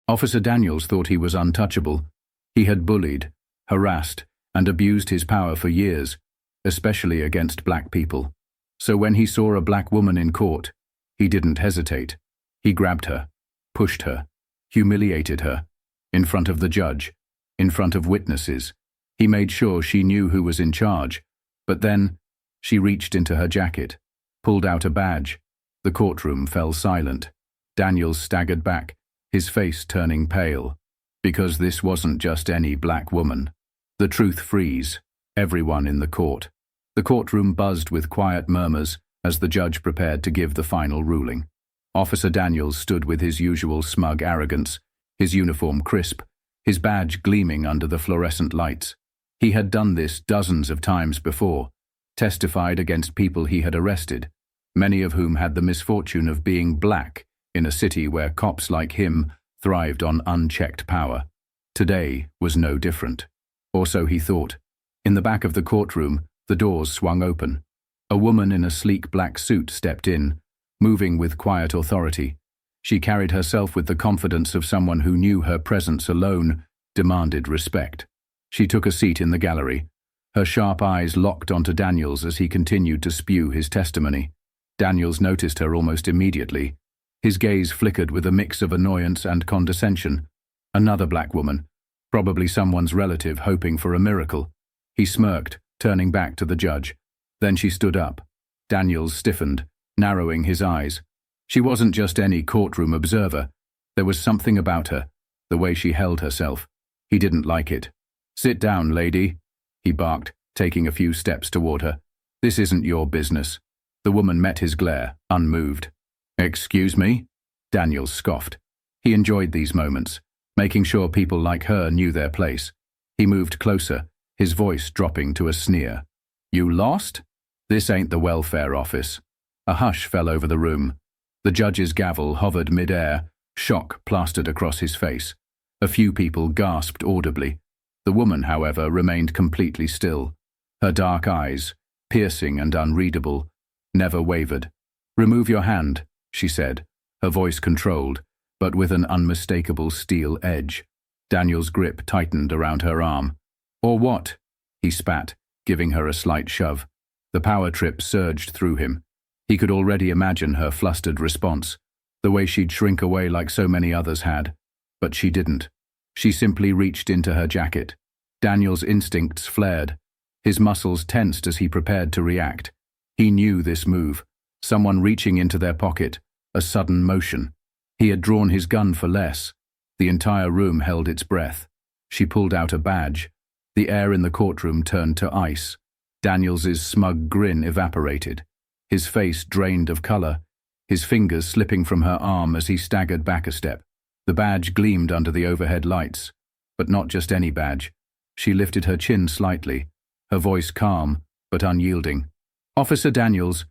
Officer Daniels thought he was untouchable. He had bullied, harassed, and abused his power for years, especially against black people. So when he saw a black woman in court, he didn't hesitate. He grabbed her, pushed her, humiliated her, in front of the judge, in front of witnesses. He made sure she knew who was in charge, but then she reached into her jacket, pulled out a badge. The courtroom fell silent. Daniels staggered back, his face turning pale, because this wasn't just any black woman. The truth froze everyone in the court. The courtroom buzzed with quiet murmurs as the judge prepared to give the final ruling. Officer Daniels stood with his usual smug arrogance, his uniform crisp, his badge gleaming under the fluorescent lights. He had done this dozens of times before, testified against people he had arrested, many of whom had the misfortune of being black in a city where cops like him thrived on unchecked power. Today was no different. Or so he thought. In the back of the courtroom, the doors swung open. A woman in a sleek black suit stepped in, moving with quiet authority. She carried herself with the confidence of someone who knew her presence alone demanded respect. She took a seat in the gallery. Her sharp eyes locked onto Daniels as he continued to spew his testimony. Daniels noticed her almost immediately. His gaze flickered with a mix of annoyance and condescension. Another black woman, probably someone's relative hoping for a miracle. He smirked, turning back to the judge. Then she stood up. Daniels stiffened, narrowing his eyes. She wasn't just any courtroom observer. There was something about her, the way she held herself. He didn't like it. "Sit down, lady," he barked, taking a few steps toward her. "This isn't your business." The woman met his glare, unmoved. "Excuse me?" Daniels scoffed. He enjoyed these moments, making sure people like her knew their place. He moved closer, his voice dropping to a sneer. "You lost? This ain't the welfare office." A hush fell over the room. The judge's gavel hovered mid-air, shock plastered across his face. A few people gasped audibly. The woman, however, remained completely still. Her dark eyes, piercing and unreadable, never wavered. "Remove your hand," she said, her voice controlled, but with an unmistakable steel edge. Daniel's grip tightened around her arm. "Or what?" he spat, giving her a slight shove. The power trip surged through him. He could already imagine her flustered response, the way she'd shrink away like so many others had. But she didn't. She simply reached into her jacket. Daniel's instincts flared. His muscles tensed as he prepared to react. He knew this move. Someone reaching into their pocket, a sudden motion. He had drawn his gun for less. The entire room held its breath. She pulled out a badge. The air in the courtroom turned to ice. Daniels's smug grin evaporated. His face drained of color, his fingers slipping from her arm as he staggered back a step. The badge gleamed under the overhead lights, but not just any badge. She lifted her chin slightly, her voice calm but unyielding. "Officer Daniels,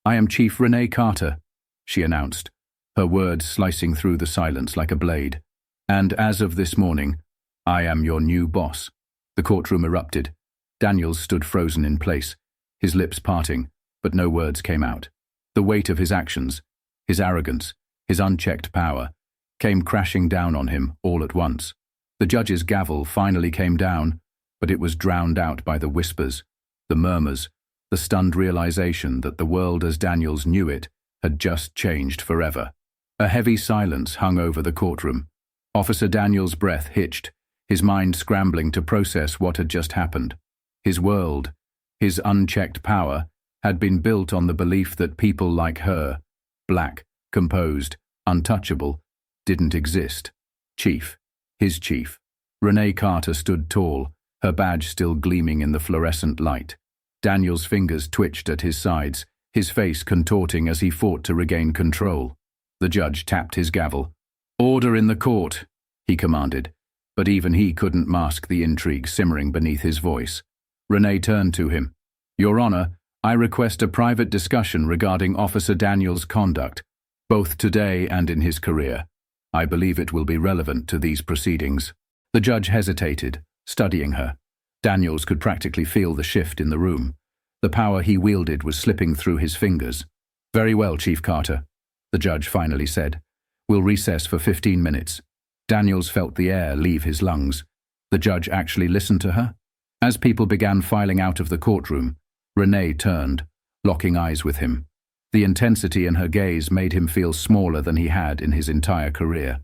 I am Chief Renee Carter," she announced, her words slicing through the silence like a blade. "And as of this morning, I am your new boss." The courtroom erupted. Daniels stood frozen in place, his lips parting, but no words came out. The weight of his actions, his arrogance, his unchecked power, came crashing down on him all at once. The judge's gavel finally came down, but it was drowned out by the whispers, the murmurs, the stunned realization that the world as Daniels knew it had just changed forever. A heavy silence hung over the courtroom. Officer Daniels' breath hitched, his mind scrambling to process what had just happened. His world, his unchecked power, had been built on the belief that people like her, black, composed, untouchable, didn't exist. Chief, his chief. Renee Carter stood tall, her badge still gleaming in the fluorescent light. Daniel's fingers twitched at his sides, his face contorting as he fought to regain control. The judge tapped his gavel. "Order in the court," he commanded, but even he couldn't mask the intrigue simmering beneath his voice. Renee turned to him. "Your Honor, I request a private discussion regarding Officer Daniels' conduct, both today and in his career. I believe it will be relevant to these proceedings." The judge hesitated, studying her. Daniels could practically feel the shift in the room. The power he wielded was slipping through his fingers. "Very well, Chief Carter," the judge finally said. "We'll recess for 15 minutes. Daniels felt the air leave his lungs. The judge actually listened to her? As people began filing out of the courtroom, Renee turned, locking eyes with him. The intensity in her gaze made him feel smaller than he had in his entire career.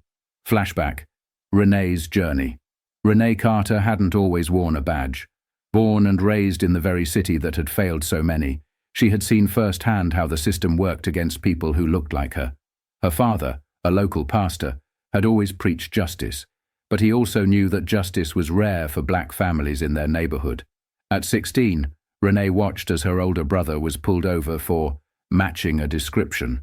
Flashback. Renee's journey. Renee Carter hadn't always worn a badge. Born and raised in the very city that had failed so many, she had seen firsthand how the system worked against people who looked like her. Her father, a local pastor, had always preached justice, but he also knew that justice was rare for black families in their neighborhood. At 16, Renee watched as her older brother was pulled over for matching a description.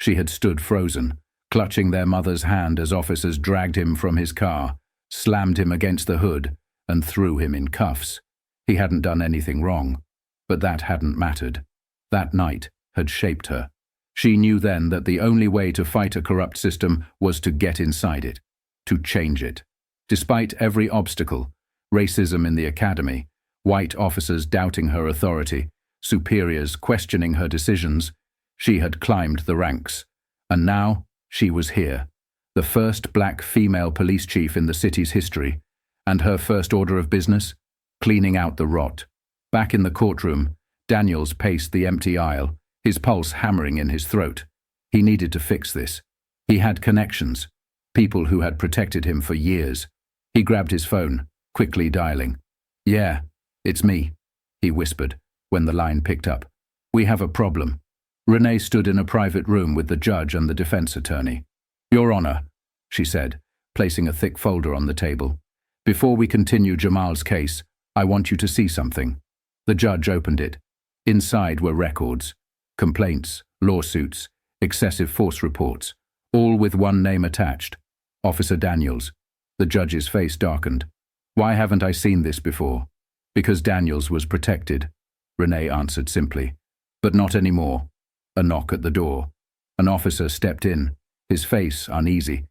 She had stood frozen, clutching their mother's hand as officers dragged him from his car, slammed him against the hood, and threw him in cuffs. He hadn't done anything wrong, but that hadn't mattered. That night had shaped her. She knew then that the only way to fight a corrupt system was to get inside it, to change it. Despite every obstacle, racism in the academy, white officers doubting her authority, superiors questioning her decisions, she had climbed the ranks. And now she was here, the first black female police chief in the city's history, and her first order of business? Cleaning out the rot. Back in the courtroom, Daniels paced the empty aisle, his pulse hammering in his throat. He needed to fix this. He had connections, people who had protected him for years. He grabbed his phone, quickly dialing. "Yeah, it's me," he whispered, when the line picked up. "We have a problem." Renee stood in a private room with the judge and the defense attorney. "Your Honor," she said, placing a thick folder on the table. "Before we continue Jamal's case, I want you to see something." The judge opened it. Inside were records, complaints, lawsuits, excessive force reports, all with one name attached: Officer Daniels. The judge's face darkened. "Why haven't I seen this before?" "Because Daniels was protected," Renee answered simply. "But not anymore." A knock at the door. An officer stepped in, his face uneasy.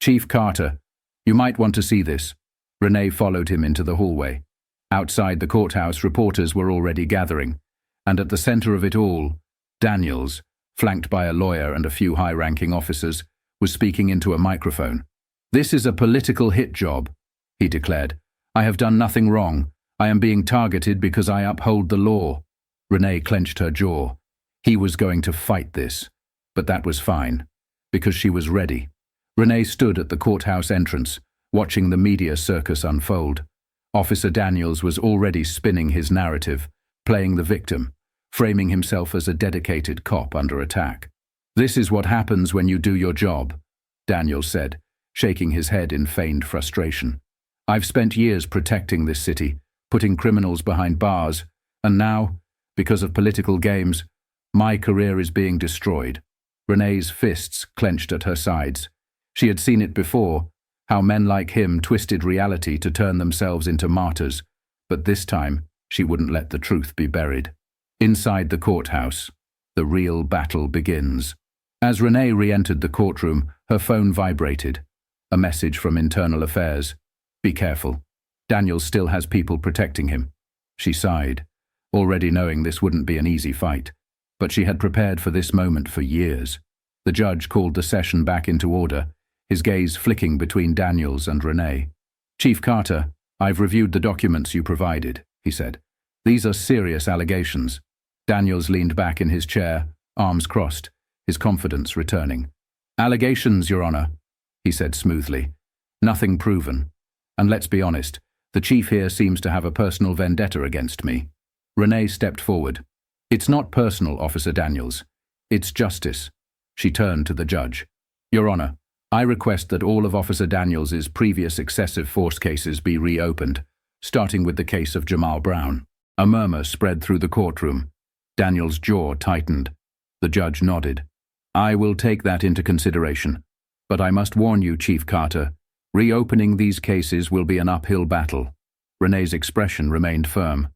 "Chief Carter, you might want to see this." Renee followed him into the hallway. Outside the courthouse, reporters were already gathering, and at the center of it all, Daniels, flanked by a lawyer and a few high-ranking officers, was speaking into a microphone. "This is a political hit job," he declared. "I have done nothing wrong. I am being targeted because I uphold the law." Renee clenched her jaw. He was going to fight this, but that was fine, because she was ready. Renee stood at the courthouse entrance, watching the media circus unfold. Officer Daniels was already spinning his narrative, playing the victim, framing himself as a dedicated cop under attack. "This is what happens when you do your job," Daniels said, shaking his head in feigned frustration. "I've spent years protecting this city, putting criminals behind bars, and now, because of political games, my career is being destroyed." Renee's fists clenched at her sides. She had seen it before, how men like him twisted reality to turn themselves into martyrs, but this time she wouldn't let the truth be buried. Inside the courthouse, the real battle begins. As Renee re-entered the courtroom, her phone vibrated. A message from Internal Affairs. "Be careful. Daniels still has people protecting him." She sighed, already knowing this wouldn't be an easy fight, but she had prepared for this moment for years. The judge called the session back into order, his gaze flicking between Daniels and Renee. "Chief Carter, I've reviewed the documents you provided," he said. "These are serious allegations." Daniels leaned back in his chair, arms crossed, his confidence returning. "Allegations, Your Honor," he said smoothly. "Nothing proven. And let's be honest, the chief here seems to have a personal vendetta against me." Renee stepped forward. "It's not personal, Officer Daniels. It's justice." She turned to the judge. "Your Honor, I request that all of Officer Daniels' previous excessive force cases be reopened, starting with the case of Jamal Brown." A murmur spread through the courtroom. Daniels' jaw tightened. The judge nodded. "I will take that into consideration. But I must warn you, Chief Carter, reopening these cases will be an uphill battle." Renee's expression remained firm.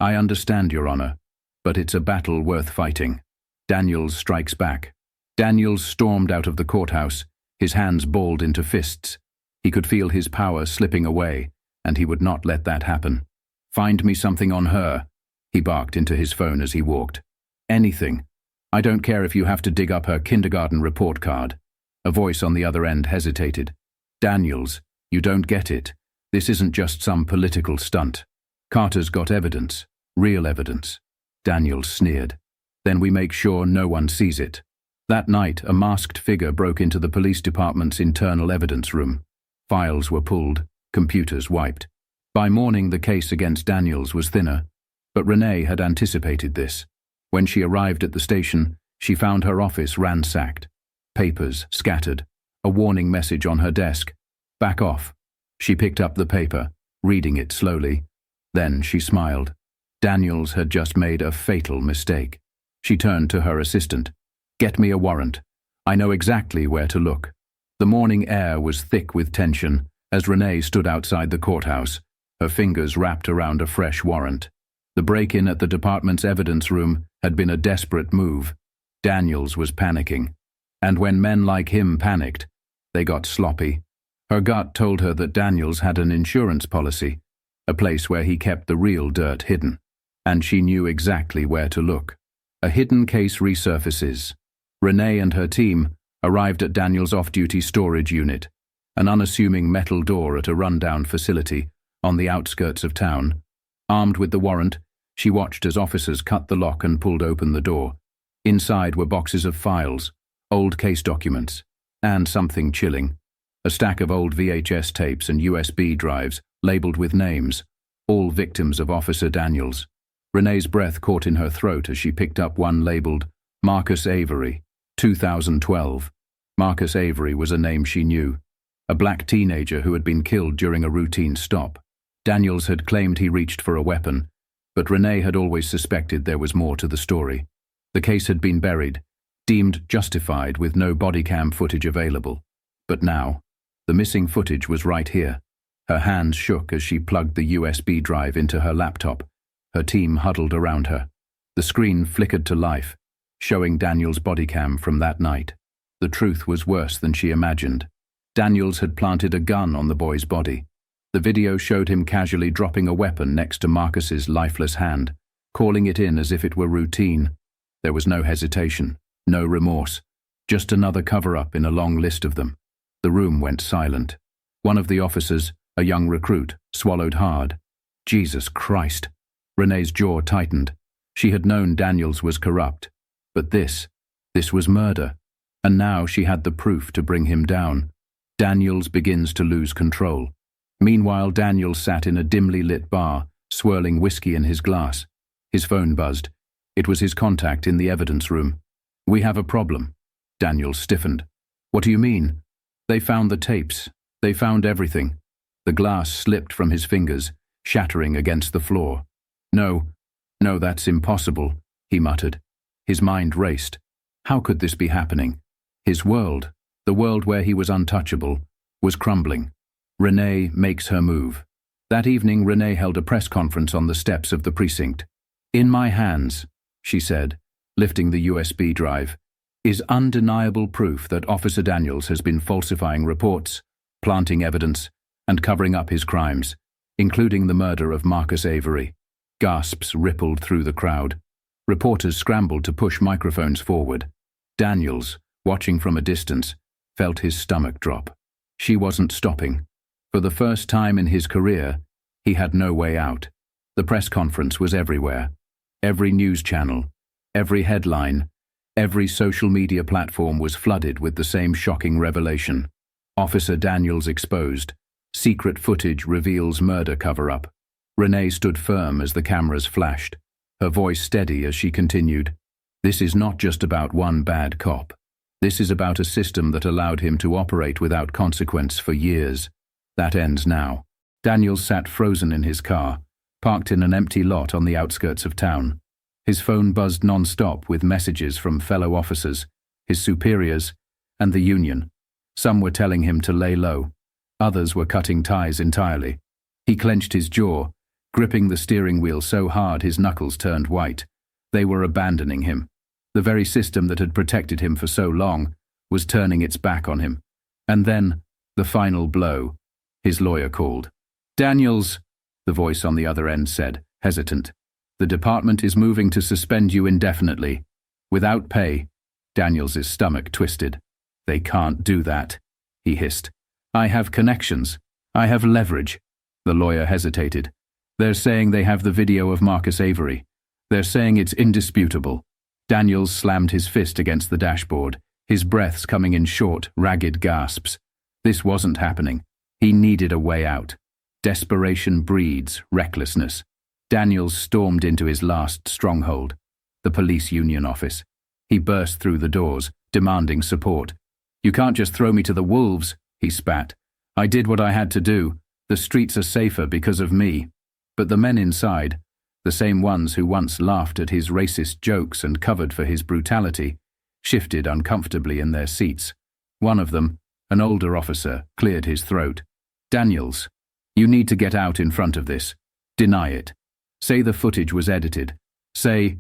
"I understand, Your Honor, but it's a battle worth fighting." Daniels strikes back. Daniels stormed out of the courthouse, his hands balled into fists. He could feel his power slipping away, and he would not let that happen. "Find me something on her," he barked into his phone as he walked. "Anything. I don't care if you have to dig up her kindergarten report card." A voice on the other end hesitated. "Daniels, you don't get it. This isn't just some political stunt. Carter's got evidence, real evidence." Daniels sneered. "Then we make sure no one sees it." That night, a masked figure broke into the police department's internal evidence room. Files were pulled, computers wiped. By morning, the case against Daniels was thinner, but Renee had anticipated this. When she arrived at the station, she found her office ransacked. Papers scattered, a warning message on her desk. "Back off." She picked up the paper, reading it slowly. Then she smiled. Daniels had just made a fatal mistake. She turned to her assistant. "Get me a warrant. I know exactly where to look." The morning air was thick with tension as Renee stood outside the courthouse, her fingers wrapped around a fresh warrant. The break-in at the department's evidence room had been a desperate move. Daniels was panicking. And when men like him panicked, they got sloppy. Her gut told her that Daniels had an insurance policy, a place where he kept the real dirt hidden. And she knew exactly where to look. A hidden case resurfaces. Renee and her team arrived at Daniels' off-duty storage unit, an unassuming metal door at a rundown facility on the outskirts of town. Armed with the warrant, she watched as officers cut the lock and pulled open the door. Inside were boxes of files, old case documents, and something chilling, a stack of old VHS tapes and USB drives labeled with names, all victims of Officer Daniels. Renee's breath caught in her throat as she picked up one labeled Marcus Avery, 2012. Marcus Avery was a name she knew, a black teenager who had been killed during a routine stop. Daniels had claimed he reached for a weapon, but Renee had always suspected there was more to the story. The case had been buried, deemed justified with no body cam footage available. But now, the missing footage was right here. Her hands shook as she plugged the USB drive into her laptop. Her team huddled around her. The screen flickered to life, showing Daniels' body cam from that night. The truth was worse than she imagined. Daniels had planted a gun on the boy's body. The video showed him casually dropping a weapon next to Marcus's lifeless hand, calling it in as if it were routine. There was no hesitation, no remorse, just another cover-up in a long list of them. The room went silent. One of the officers, a young recruit, swallowed hard. Jesus Christ! Renee's jaw tightened. She had known Daniels was corrupt. But this was murder. And now she had the proof to bring him down. Daniels begins to lose control. Meanwhile, Daniels sat in a dimly lit bar, swirling whiskey in his glass. His phone buzzed. It was his contact in the evidence room. "We have a problem." Daniels stiffened. "What do you mean?" "They found the tapes. They found everything." The glass slipped from his fingers, shattering against the floor. No, that's impossible," he muttered. His mind raced. How could this be happening? His world, the world where he was untouchable, was crumbling. Renee makes her move. That evening, Renee held a press conference on the steps of the precinct. "In my hands," she said, lifting the USB drive, "is undeniable proof that Officer Daniels has been falsifying reports, planting evidence, and covering up his crimes, including the murder of Marcus Avery." Gasps rippled through the crowd. Reporters scrambled to push microphones forward. Daniels, watching from a distance, felt his stomach drop. She wasn't stopping. For the first time in his career, he had no way out. The press conference was everywhere. Every news channel, every headline, every social media platform was flooded with the same shocking revelation. Officer Daniels exposed. Secret footage reveals murder cover-up. Renee stood firm as the cameras flashed, her voice steady as she continued. "This is not just about one bad cop. This is about a system that allowed him to operate without consequence for years. That ends now." Daniels sat frozen in his car, parked in an empty lot on the outskirts of town. His phone buzzed non-stop with messages from fellow officers, his superiors, and the union. Some were telling him to lay low. Others were cutting ties entirely. He clenched his jaw, gripping the steering wheel so hard his knuckles turned white. They were abandoning him. The very system that had protected him for so long was turning its back on him. And then, the final blow. His lawyer called. "Daniels," the voice on the other end said, hesitant. "The department is moving to suspend you indefinitely. Without pay." Daniels's stomach twisted. "They can't do that," he hissed. I have connections. I have leverage. The lawyer hesitated. They're saying they have the video of Marcus Avery. They're saying it's indisputable. Daniels slammed his fist against the dashboard, his breaths coming in short, ragged gasps. This wasn't happening. He needed a way out. Desperation breeds recklessness. Daniels stormed into his last stronghold, the police union office. He burst through the doors, demanding support. "You can't just throw me to the wolves," he spat. "I did what I had to do. The streets are safer because of me." But the men inside, the same ones who once laughed at his racist jokes and covered for his brutality, shifted uncomfortably in their seats. One of them, an older officer, cleared his throat. "Daniels, you need to get out in front of this. Deny it. Say the footage was edited. Say,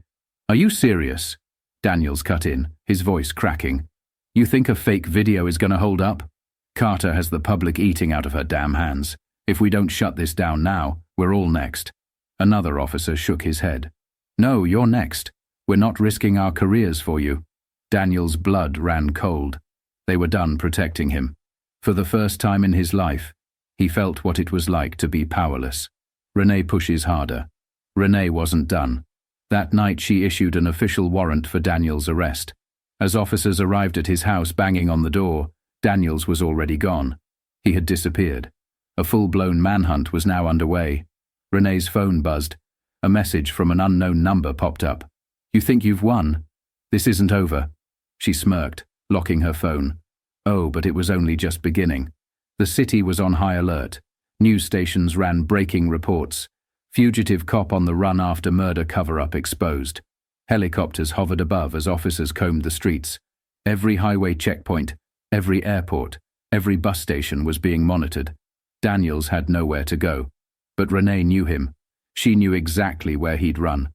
are you serious?" Daniels cut in, his voice cracking. "You think a fake video is going to hold up? Carter has the public eating out of her damn hands. If we don't shut this down now, we're all next." Another officer shook his head. "No, you're next. We're not risking our careers for you." Daniels' blood ran cold. They were done protecting him. For the first time in his life, he felt what it was like to be powerless. Renee pushes harder. Renee wasn't done. That night she issued an official warrant for Daniels' arrest. As officers arrived at his house banging on the door, Daniels was already gone. He had disappeared. A full-blown manhunt was now underway. Renee's phone buzzed. A message from an unknown number popped up. "You think you've won? This isn't over." She smirked, locking her phone. Oh, but it was only just beginning. The city was on high alert. News stations ran breaking reports. Fugitive cop on the run after murder cover-up exposed. Helicopters hovered above as officers combed the streets. Every highway checkpoint, every airport, every bus station was being monitored. Daniels had nowhere to go. But Renee knew him. She knew exactly where he'd run.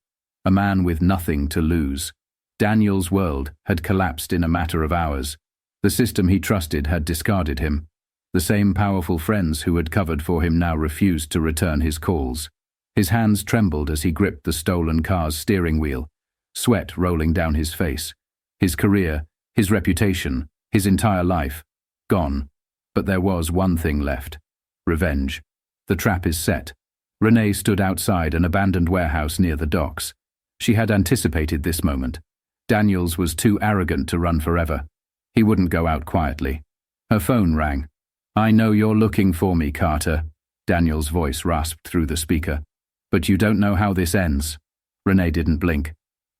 A man with nothing to lose. Daniels' world had collapsed in a matter of hours. The system he trusted had discarded him. The same powerful friends who had covered for him now refused to return his calls. His hands trembled as he gripped the stolen car's steering wheel, sweat rolling down his face. His career, his reputation, his entire life, gone. But there was one thing left. Revenge. The trap is set. Renee stood outside an abandoned warehouse near the docks. She had anticipated this moment. Daniels was too arrogant to run forever. He wouldn't go out quietly. Her phone rang. "I know you're looking for me, Carter," Daniels' voice rasped through the speaker. "But you don't know how this ends." Renee didn't blink.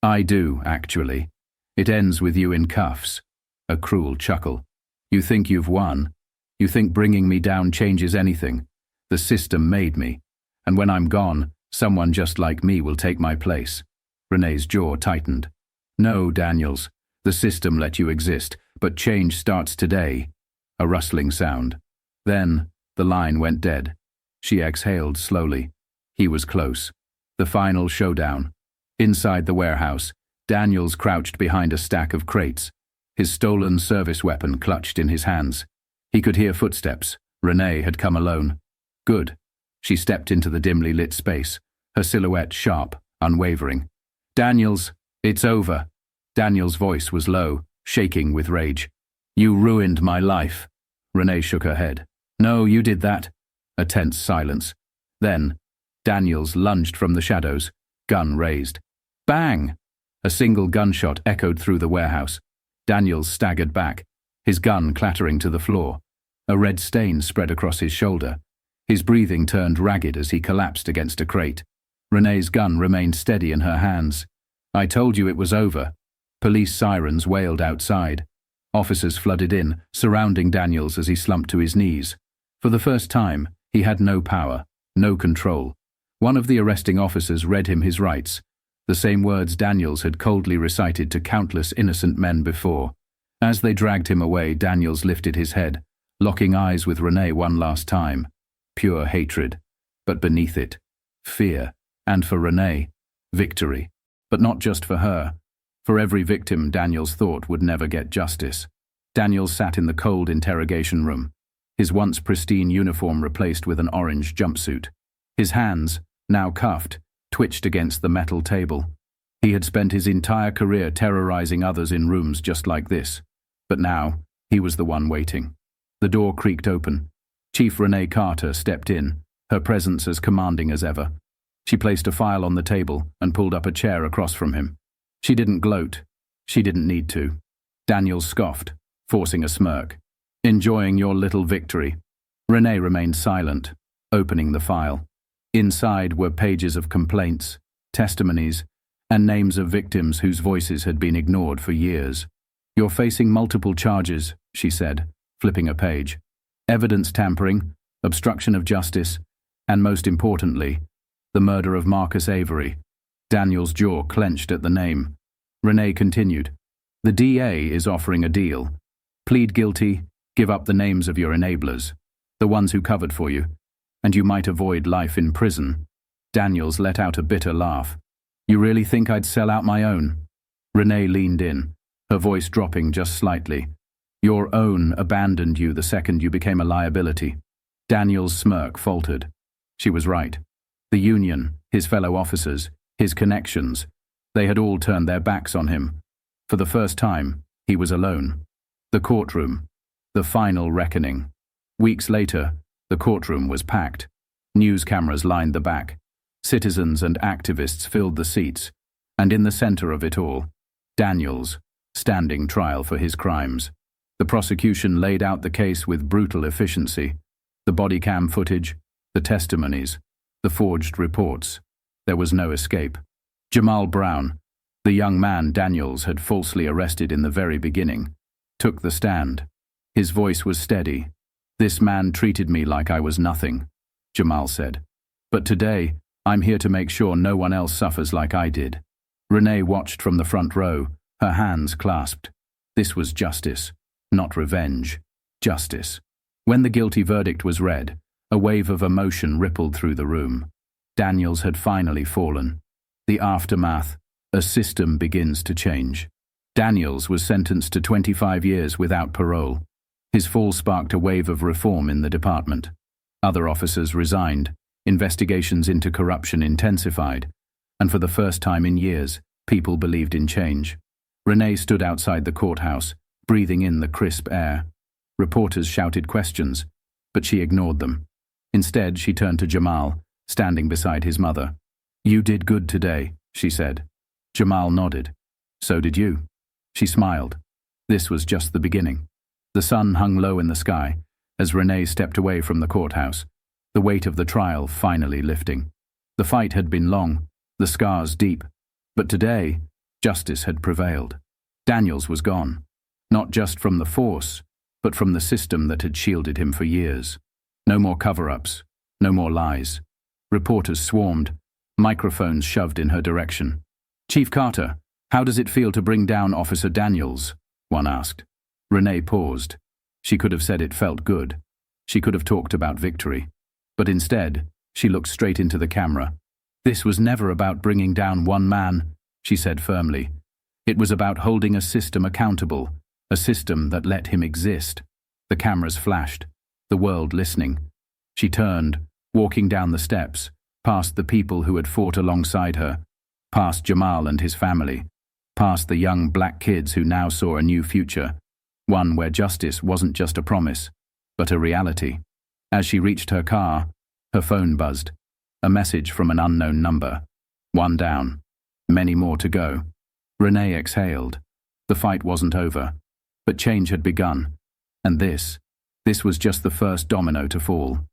"I do, actually. It ends with you in cuffs." A cruel chuckle. "You think you've won? You think bringing me down changes anything? The system made me. And when I'm gone, someone just like me will take my place." Renee's jaw tightened. "No, Daniels. The system let you exist, but change starts today." A rustling sound. Then, the line went dead. She exhaled slowly. He was close. The final showdown. Inside the warehouse, Daniels crouched behind a stack of crates, his stolen service weapon clutched in his hands. He could hear footsteps. Renee had come alone. Good. She stepped into the dimly lit space, her silhouette sharp, unwavering. "Daniels, it's over." Daniels' voice was low, shaking with rage. "You ruined my life." Renee shook her head. "No, you did that." A tense silence. Then, Daniels lunged from the shadows, gun raised. Bang! A single gunshot echoed through the warehouse. Daniels staggered back, his gun clattering to the floor. A red stain spread across his shoulder. His breathing turned ragged as he collapsed against a crate. Renee's gun remained steady in her hands. "I told you it was over." Police sirens wailed outside. Officers flooded in, surrounding Daniels as he slumped to his knees. For the first time, he had no power, no control. One of the arresting officers read him his rights, the same words Daniels had coldly recited to countless innocent men before. As they dragged him away, Daniels lifted his head, locking eyes with Renee one last time. Pure hatred, but beneath it, fear, and for Renee, victory. But not just for her. For every victim Daniels thought would never get justice. Daniels sat in the cold interrogation room, his once pristine uniform replaced with an orange jumpsuit. His hands, now cuffed, twitched against the metal table. He had spent his entire career terrorizing others in rooms just like this. But now, he was the one waiting. The door creaked open. Chief Renee Carter stepped in, her presence as commanding as ever. She placed a file on the table and pulled up a chair across from him. She didn't gloat. She didn't need to. Daniels scoffed, forcing a smirk. "Enjoying your little victory." Renee remained silent, opening the file. Inside were pages of complaints, testimonies, and names of victims whose voices had been ignored for years. "You're facing multiple charges," she said, flipping a page. "Evidence tampering, obstruction of justice, and most importantly, the murder of Marcus Avery." Daniel's jaw clenched at the name. Renee continued, "The DA is offering a deal. Plead guilty, give up the names of your enablers, the ones who covered for you, and you might avoid life in prison." Daniels let out a bitter laugh. "You really think I'd sell out my own?" Renee leaned in, her voice dropping just slightly. "Your own abandoned you the second you became a liability." Daniel's smirk faltered. She was right. The union, his fellow officers, his connections, they had all turned their backs on him. For the first time, he was alone. The courtroom. The final reckoning. Weeks later, the courtroom was packed. News cameras lined the back. Citizens and activists filled the seats. And in the center of it all, Daniels, standing trial for his crimes. The prosecution laid out the case with brutal efficiency. The body cam footage, the testimonies, the forged reports. There was no escape. Jamal Brown, the young man Daniels had falsely arrested in the very beginning, took the stand. His voice was steady. "This man treated me like I was nothing," Jamal said. "But today, I'm here to make sure no one else suffers like I did." Renee watched from the front row, her hands clasped. This was justice, not revenge. Justice. When the guilty verdict was read, a wave of emotion rippled through the room. Daniels had finally fallen. The aftermath, a system begins to change. Daniels was sentenced to 25 years without parole. His fall sparked a wave of reform in the department. Other officers resigned, investigations into corruption intensified, and for the first time in years, people believed in change. Renee stood outside the courthouse, breathing in the crisp air. Reporters shouted questions, but she ignored them. Instead, she turned to Jamal, standing beside his mother. "You did good today," she said. Jamal nodded. "So did you." She smiled. This was just the beginning. The sun hung low in the sky as Renee stepped away from the courthouse, the weight of the trial finally lifting. The fight had been long, the scars deep, but today, justice had prevailed. Daniels was gone, not just from the force, but from the system that had shielded him for years. No more cover-ups, no more lies. Reporters swarmed, microphones shoved in her direction. "Chief Carter, how does it feel to bring down Officer Daniels?" one asked. Renee paused. She could have said it felt good. She could have talked about victory. But instead, she looked straight into the camera. "This was never about bringing down one man," she said firmly. "It was about holding a system accountable, a system that let him exist." The cameras flashed, the world listening. She turned, walking down the steps, past the people who had fought alongside her, past Jamal and his family, past the young black kids who now saw a new future, one where justice wasn't just a promise, but a reality. As she reached her car, her phone buzzed. A message from an unknown number. One down. Many more to go. Renee exhaled. The fight wasn't over, but change had begun. And this was just the first domino to fall.